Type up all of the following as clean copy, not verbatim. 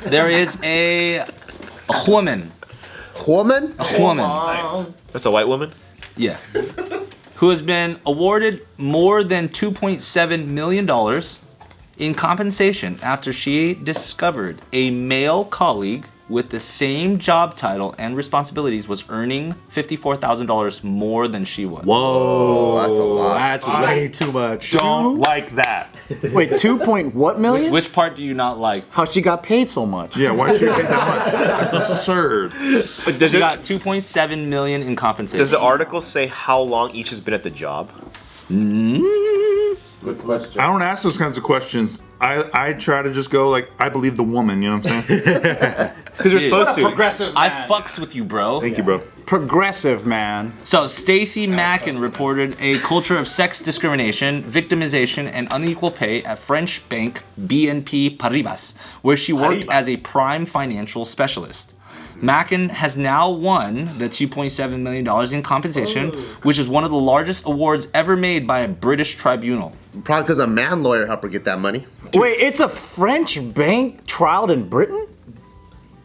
There is a woman. Woman? A woman. Nice. That's a white woman? Yeah. Who has been awarded more than $2.7 million in compensation after she discovered a male colleague with the same job title and responsibilities was earning $54,000 more than she was. Whoa, that's a lot. That's way too much. Don't like that. Wait, 2 point what million? Which part do you not like? How she got paid so much? Yeah, why should you get that much? That's absurd. Does She it, got $2.7 million in compensation. does the article say how long each has been at the job? I don't ask those kinds of questions. I try to just go like, I believe the woman, you know what I'm saying? Because you're supposed to. Progressive I fucks with you, bro. Thank you, bro. Progressive man. So, Stacey Mackin reported a culture of sex discrimination, victimization, and unequal pay at French bank BNP Paribas, where she worked as a prime financial specialist. Mackin has now won the $2.7 million in compensation, which is one of the largest awards ever made by a British tribunal. Probably because a man lawyer helped her get that money. Wait, it's a French bank trialed in Britain?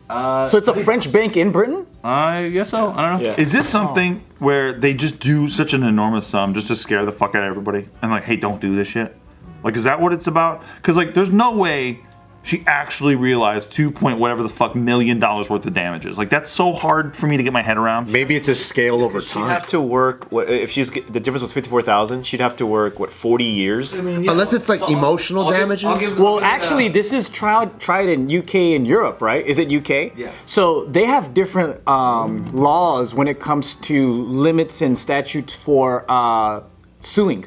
So it's a French bank in Britain? I guess so. I don't know. Yeah. Is this something where they just do such an enormous sum just to scare the fuck out of everybody? And like, hey, don't do this shit? Like, is that what it's about? Because like, there's no way she actually realized $2 million worth of damages. Like, that's so hard for me to get my head around. Maybe it's a scale over She'd time. have to work, if she's, the difference was 54,000, she'd have to work, 40 years? Unless it's like emotional damages. Well, actually, this is tried in UK and Europe, right? Is it UK? Yeah. So they have different laws when it comes to limits and statutes for suing.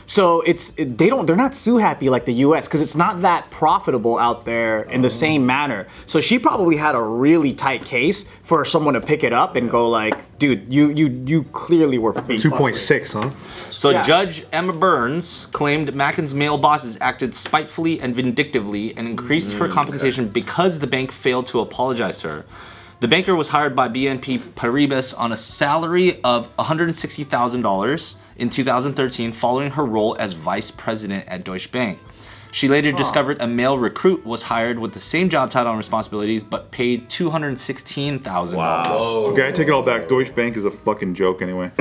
So they're not sue happy like the U.S. because it's not that profitable out there in the same manner. So she probably had a really tight case for someone to pick it up and go like, dude, you clearly were being 2.6, huh? So Yeah. Judge Emma Burns claimed Mackin's male bosses acted spitefully and vindictively and increased her compensation because the bank failed to apologize to her. The banker was hired by BNP Paribas on a salary of $160,000 in 2013 following her role as vice president at Deutsche Bank. She later discovered a male recruit was hired with the same job title and responsibilities but paid $216,000. Wow. Okay, I take it all back. Deutsche Bank is a fucking joke anyway.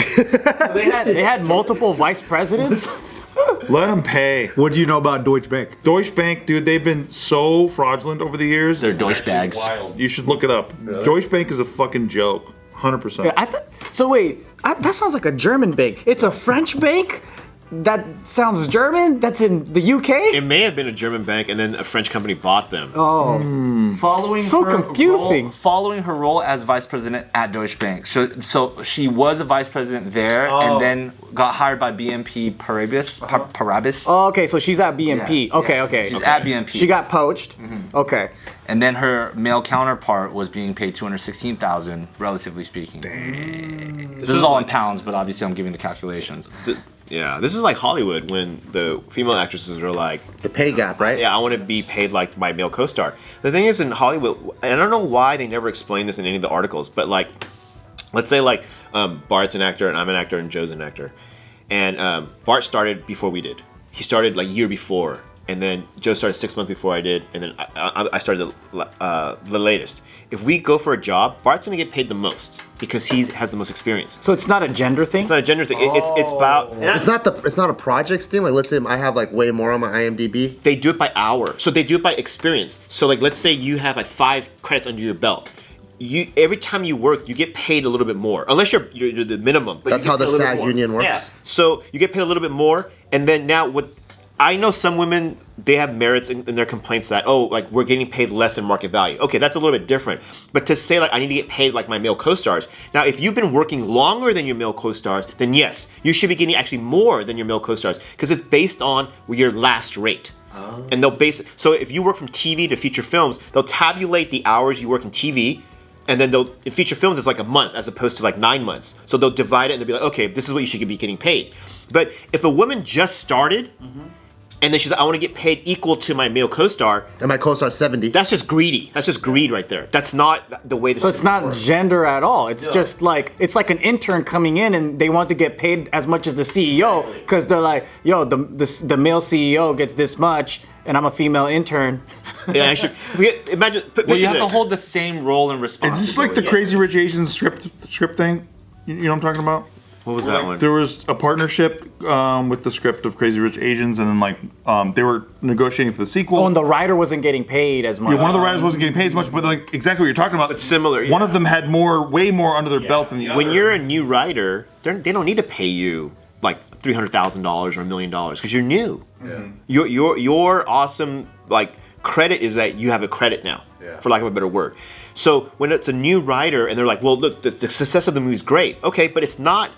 They had multiple vice presidents. Let them pay. What do you know about Deutsche Bank? Deutsche Bank, dude, they've been so fraudulent over the years. They're Deutsche bags. You should look it up. Deutsche Bank is a fucking joke. 100%. That sounds like a German bank. It's a French bank? That sounds German? That's in the UK? It may have been a German bank, and then a French company bought them. Following So her confusing. following her role as vice president at Deutsche Bank. So she was a vice president there and then got hired by BNP Paribas. Oh, okay, so she's at BNP. Yeah, Okay, yeah. okay. She's at BNP. She got poached. Okay. And then her male counterpart was being paid $216,000, relatively speaking. This is all in pounds, but obviously I'm giving the calculations. Yeah, this is like Hollywood when the female actresses are like, The pay gap, right? yeah, I want to be paid like my male co-star. The thing is in Hollywood, and I don't know why they never explain this in any of the articles, but like, let's say like Bart's an actor and I'm an actor and Joe's an actor. And Bart started before we did. He started like a year before. And then Joe started 6 months before I did, and then I started the latest. If we go for a job, Bart's gonna get paid the most because he has the most experience. So it's not a gender thing? It's not a gender thing. It's about. It's not a projects thing. Like, let's say I have like way more on my IMDb. They do it by hour, so they do it by experience. So like, let's say you have like 5 credits under your belt. Every time you work, you get paid a little bit more, unless you're the minimum. But That's you how get the paid a little SAG bit more. union works. Yeah. So you get paid a little bit more, and then now what? I know some women, they have merits in their complaints that, oh, like we're getting paid less than market value. Okay, that's a little bit different. But to say like I need to get paid like my male co-stars. Now, if you've been working longer than your male co-stars, then yes, you should be getting actually more than your male co-stars because it's based on your last rate. And they'll base it. So if you work from TV to feature films, they'll tabulate the hours you work in TV. And then in feature films, it's like a month as opposed to like 9 months. So they'll divide it and they'll be like, okay, this is what you should be getting paid. But if a woman just started, And then she's like, I want to get paid equal to my male co-star. And my co-star's 70. That's just greedy. That's just greed right there. That's not the way to. So it's not gender at all. It's just like it's like an intern coming in and they want to get paid as much as the CEO because they're like, yo, the male CEO gets this much and I'm a female intern. Yeah, I should. Imagine. Well, you have to hold the same role and Is responsibility. this like the Crazy Rich Asians script thing? You know what I'm talking about? What was that one? There was a partnership with the script of Crazy Rich Asians, and then they were negotiating for the sequel. Oh, and the writer wasn't getting paid as much. Yeah, one of the writers wasn't getting paid as much, but like exactly what you're talking about. But similar. One of them had way more under their belt than the other. When you're a new writer, they don't need to pay you like $300,000 or $1 million because you're new. Yeah. Your awesome like credit is that you have a credit now, for lack of a better word. So when it's a new writer and they're like, well, look, the success of the movie is great. Okay, but it's not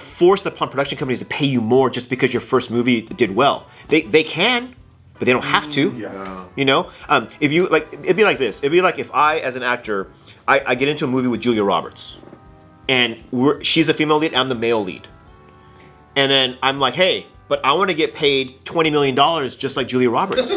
forced upon production companies to pay you more just because your first movie did well. They can, but they don't have to. You know, if you like, it'd be like this. It'd be like if I, as an actor, I get into a movie with Julia Roberts, and she's a female lead, I'm the male lead, and then I'm like, hey, but I want to get paid $20 million just like Julia Roberts.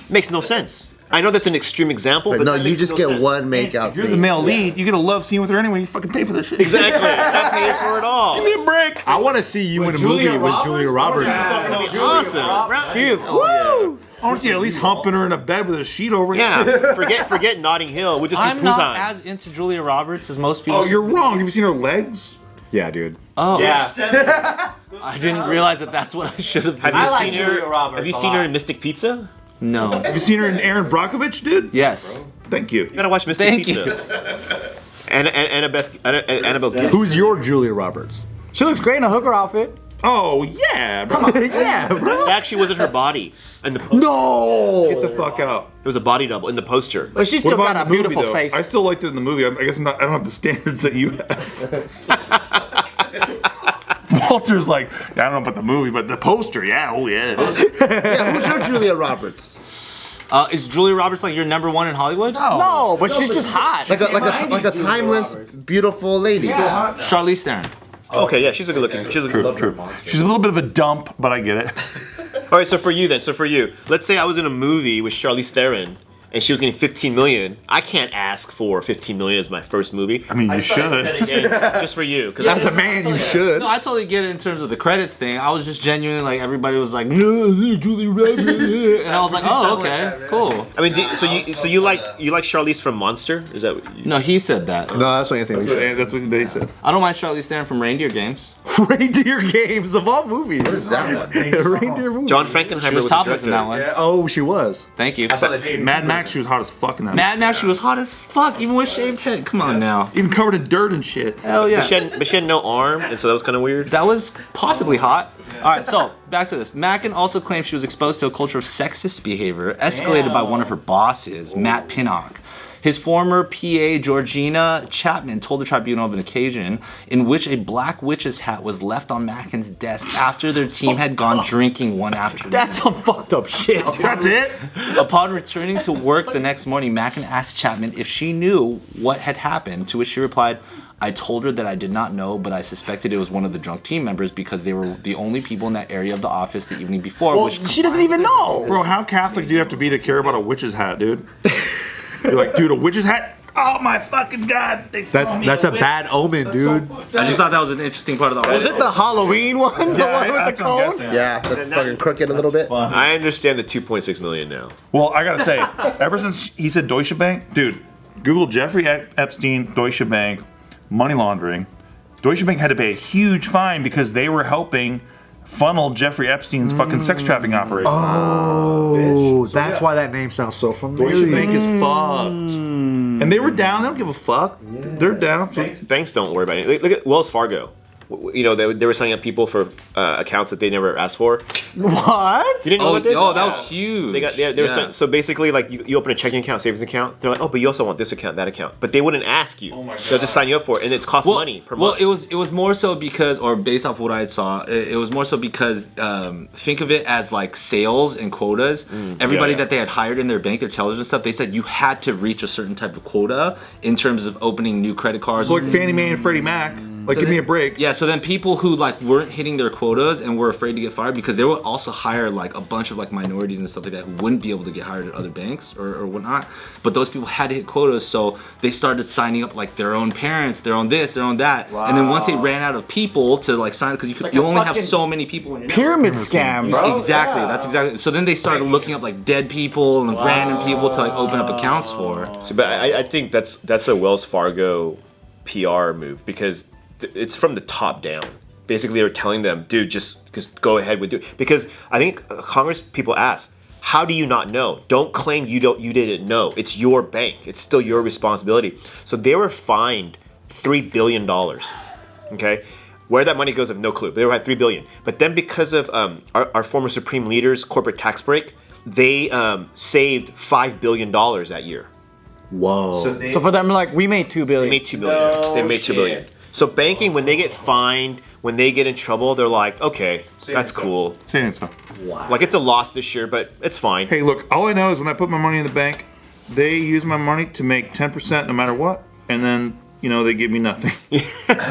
Makes no sense. I know that's an extreme example, but no, that you makes just no get sense. one make-out You're scene. the male lead. You get a love scene with her anyway. You fucking pay for this shit. Exactly. That pays for it all. Give me a break. I want to see you in a movie with Julia Roberts. That'd be awesome. She is. I want to see you at least humping her in a bed with a sheet over you. Yeah, forget Notting Hill. We'll just do I'm Busan. not as into Julia Roberts as most people. Oh, you're wrong. Have you seen her legs? Yeah, dude. Oh, Yeah. I didn't realize that that's what I should have. Have been. you like seen her? Julia Roberts Have you a seen her lot. in Mystic Pizza? No. Have you seen her in Aaron Brockovich, dude? Yes. Thank you. You gotta watch Mystic Thank Pizza. And Annabelle Gibbs. Who's your Julia Roberts? She looks great in a hooker outfit. Oh, yeah, bro. Yeah, bro. That actually wasn't her body. And the No. Get the fuck out. it was a body double in the poster. But she's What still about got a in the movie, beautiful though? face. I still liked it in the movie. I guess I don't have the standards that you have. Walter's like, I don't know about the movie, but the poster, yeah, oh yeah. Yeah, who's your Julia Roberts? Is Julia Roberts like your number one in Hollywood? no, but she's just hot. Like a timeless, beautiful lady. Charlize Theron. Okay, yeah, she's a good looking. She's a good. True. She's a little bit of a dump, but I get it. All right, so for you, let's say I was in a movie with Charlize Theron and she was getting $15 million. I can't ask for $15 million as my first movie. I mean, you should. Just for you, because As a man, you should. No, I totally get it in terms of the credits thing. I was just genuinely like, everybody was like, no, Julia Roberts, and I was like, oh, okay, cool. I mean, so you like Charlize from Monster? Is that what you? No, he said that. No, that's what Anthony said. That's what they said. I don't mind Charlize Theron from Reindeer Games. Reindeer Games of all movies. What is that one? Reindeer movie. John Frankenheimer She was was topless the in that director. one. Yeah, oh, she was. Thank you. Mad Max, she was hot as fuck in that. Mad Max, she was hot as fuck, even with shaved head. Come on now. Even covered in dirt and shit. Hell yeah. But she had no arm, and so that was kind of weird. That was possibly hot. All right, so back to this. Mackin also claims she was exposed to a culture of sexist behavior escalated by one of her bosses, Matt Pinnock. His former PA, Georgina Chapman, told the tribunal of an occasion in which a black witch's hat was left on Mackin's desk after their team had gone drinking one afternoon. That's some fucked up shit. That's it? Upon returning to work the next morning, Mackin asked Chapman if she knew what had happened, to which she replied, I told her that I did not know, but I suspected it was one of the drunk team members because they were the only people in that area of the office the evening before. Well, which she doesn't even know. Bro, how Catholic do you have to be to care about a witch's hat, dude? You're like, dude, a witch's hat? Oh my fucking god! That's a bad omen, dude. I just thought that was an interesting part of the Was it the Halloween one? The one with the cone? Yeah, that's fucking crooked a little bit. I understand the 2.6 million now. Well, I gotta say, ever since he said Deutsche Bank, dude, Google Jeffrey Epstein, Deutsche Bank, money laundering. Deutsche Bank had to pay a huge fine because they were helping funnel Jeffrey Epstein's fucking sex trafficking operation. Oh, that's why that name sounds so Deutsche familiar. Bank is fucked. And they were down. They don't give a fuck. They're down. So Banks don't worry about it. Look at Wells Fargo. You know, they were signing up people for accounts that they never asked for. What? You didn't know about this? that was huge. They were signing, so basically, like, you open a checking account, savings account. They're like, oh, but you also want this account, that account. But they wouldn't ask you. They'll just sign you up for it, and it costs money per month. Well, it was more so because, or based off what I saw, it was more so because think of it as like sales and quotas. Everybody that they had hired in their bank, their tellers and stuff, they said you had to reach a certain type of quota in terms of opening new credit cards. like Fannie Mae and Freddie Mac. Like, give me a break. Yeah, so then people who like weren't hitting their quotas and were afraid to get fired because they would also hire like a bunch of like minorities and stuff like that who wouldn't be able to get hired at other banks or whatnot. But those people had to hit quotas, so they started signing up like their own parents, their own this, their own that. Wow. And then once they ran out of people to like sign, because you only have so many people in your pyramid scam, bro. Exactly, that's exactly. So then they started looking up like dead people and random people to like open up accounts for. So, but I think that's a Wells Fargo PR move because it's from the top down. Basically, they were telling them, dude, just go ahead with it. Because I think Congress people ask, how do you not know? Don't claim you didn't know. It's your bank. It's still your responsibility. So they were fined $3 billion. Okay, where that money goes, I have no clue. They were at $3 billion. But then because of our former Supreme Leader's corporate tax break, they saved $5 billion that year. Whoa. So for them, like, we made $2 billion. They made $2 billion. They made $2 billion. So banking, when they get fined, when they get in trouble, they're like, okay, that's cool. Wow. Like, it's a loss this year, but it's fine. Hey, look, all I know is when I put my money in the bank, they use my money to make 10% no matter what, and then, you know, they give me nothing.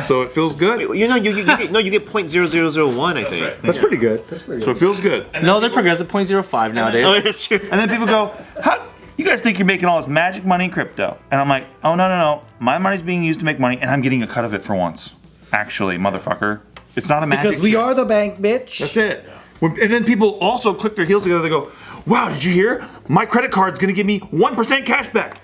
So it feels good. You know, you get 0.0001, I think. That's pretty good. So it feels good. No, they're progressive 0.05 nowadays. Oh, that's true. And then people go, how? You guys think you're making all this magic money in crypto? And I'm like, oh, no. My money's being used to make money, and I'm getting a cut of it for once. Actually, motherfucker. It's not a magic Because we trick. are the bank, bitch. That's it. And then people also click their heels together. They go, wow, did you hear? My credit card's going to give me 1% cash back.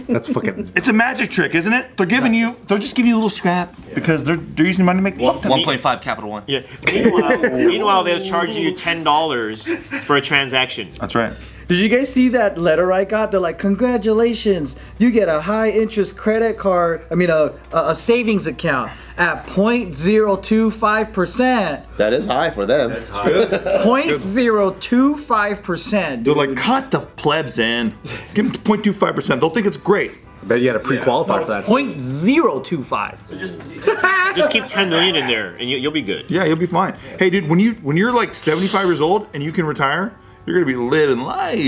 That's fucking. It's a magic trick, isn't it? They're just giving you a little scrap because they're using money to make fuck ton. 1.5 Capital One. Yeah. Meanwhile, they'll charge you $10 for a transaction. That's right. Did you guys see that letter I got? They're like, congratulations, you get a high interest credit card, a savings account at 0.025%. That is high for them. 0.025%. They're like, cut the plebs in. Give them 0.25%. They'll think it's great. Bet you had to pre-qualify for that. 0.025. Just keep 10 million in there, and you'll be good. Yeah, you'll be fine. Hey, dude, when you're like 75 years old and you can retire, you're gonna be living life.